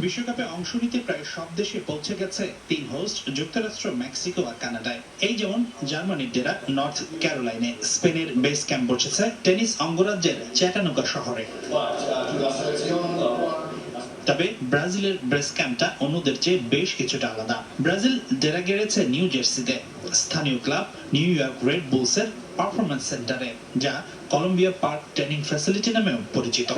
বিশ্বকাপে অংশ নিতে প্রায় সব দেশে পৌঁছে গেছে তিন হোস্ট যুক্তরাষ্ট্র, মেক্সিকো আর কানাডায়। এই যেমন জার্মানির ডেরা নর্থ ক্যারোলাইনে, স্পেনের বেস ক্যাম্প বসেছে টেনিস অঙ্গরাজ্যের চ্যাটানুগা শহরে। তবে ব্রাজিলের বেস ক্যাম্পটা অন্যদের চেয়ে বেশ কিছুটা আলাদা। ব্রাজিল ডেরা গেড়েছে নিউ জার্সিতে, স্থানীয় ক্লাব নিউ ইয়র্ক রেড বুলসের পারফরম্যান্স সেন্টারে, যা কলম্বিয়া পার্ক ট্রেনিং ফ্যাসিলিটি নামেও পরিচিত।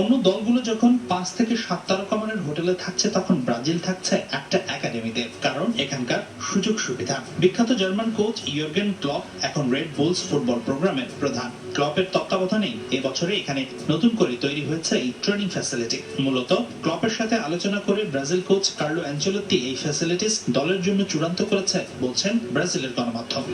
অন্য দলগুলো যখন 5 থেকে 7 তারকা মানের হোটেলে থাকছে, তখন ব্রাজিল থাকছে একটা একাডেমিতে। কারণ এখানকার সুযোগ সুবিধা। বিখ্যাত জার্মান কোচ ইয়র্গেন ক্লপ এখন রেড বুলস ফুটবল প্রোগ্রামের প্রধান। ক্লপের তত্ত্বাবধানেই এবছরে এখানে নতুন করে তৈরি হয়েছে এই ট্রেনিং ফ্যাসিলিটি। মূলত ক্লপের সাথে আলোচনা করে ব্রাজিল কোচ কার্লো অ্যাঞ্চেলোত্তি এই ফ্যাসিলিটিস দলের জন্য চূড়ান্ত করেছে বলছেন ব্রাজিলের গণমাধ্যম।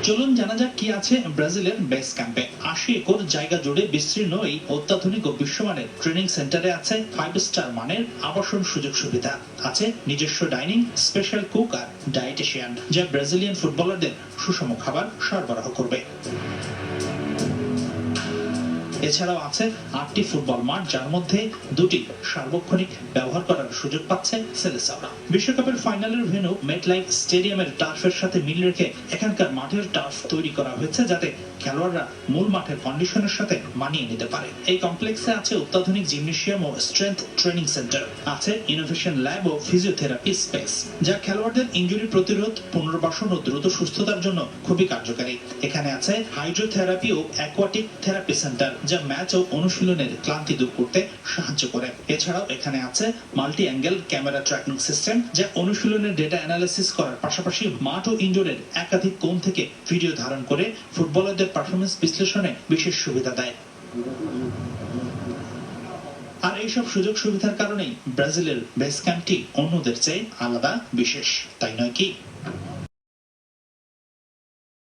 চলুন জানা যাক কি আছে ব্রাজিলের বেস ক্যাম্পে। 80 একর জায়গা জুড়ে বিস্তীর্ণ এই অত্যাধুনিক ও বিশ্বমানের ট্রেনিং সেন্টারে আছে 5 স্টার মানের আবাসন সুযোগ সুবিধা, আছে নিজস্ব ডাইনিং, স্পেশাল কুক আর ডায়েটিশিয়ান, যা ব্রাজিলিয়ান ফুটবলারদের সুষম খাবার সরবরাহ করবে। এছাড়াও আছে 8টি ফুটবল মাঠ, যার মধ্যে 2টি সার্বক্ষণিক ব্যবহার করার সুযোগ পাচ্ছে সেলেসাওরা। বিশ্বকাপের ফাইনালের ভেন্যু মেটলাইফ স্টেডিয়ামের টার্ফের সাথে মিল রেখে এখানকার মাঠের টার্ফ তৈরি করা হয়েছে, যাতে খেলোয়াড়রা মূল মাঠের কন্ডিশনের সাথে মানিয়ে নিতে পারে। এই কমপ্লেক্সে আছে অত্যাধুনিক জিমনেশিয়াম ও স্ট্রেংথ ট্রেনিং সেন্টার, আছে ইনোভেশন ল্যাব ও ফিজিওথেরাপি স্পেস, যা খেলোয়াড়দের ইনজুরি প্রতিরোধ, পুনর্বাসন ও দ্রুত সুস্থতার জন্য খুবই কার্যকারী। এখানে আছে হাইড্রোথেরাপি ও অ্যাকোয়াটিক থেরাপি সেন্টার, যা ম্যাচ ও অনুশীলনের ক্লান্তি দূর করতে সাহায্য করে। এছাড়াও এখানে আছে multi angle camera tracking system, যা অনুশীলনের ডেটা অ্যানালিসিস করার পাশাপাশি মাঠ ও ইনডোরের একাধিক কোণ থেকে ভিডিও ধারণ করে ফুটবলারদের পারফরমেন্স বিশ্লেষণে বিশেষ সুবিধা দেয়। আর এইসব সুযোগ সুবিধার কারণেই ব্রাজিলের বেস ক্যাম্পটি অন্যদের চেয়ে আলাদা, বিশেষ, তাই নয় কি?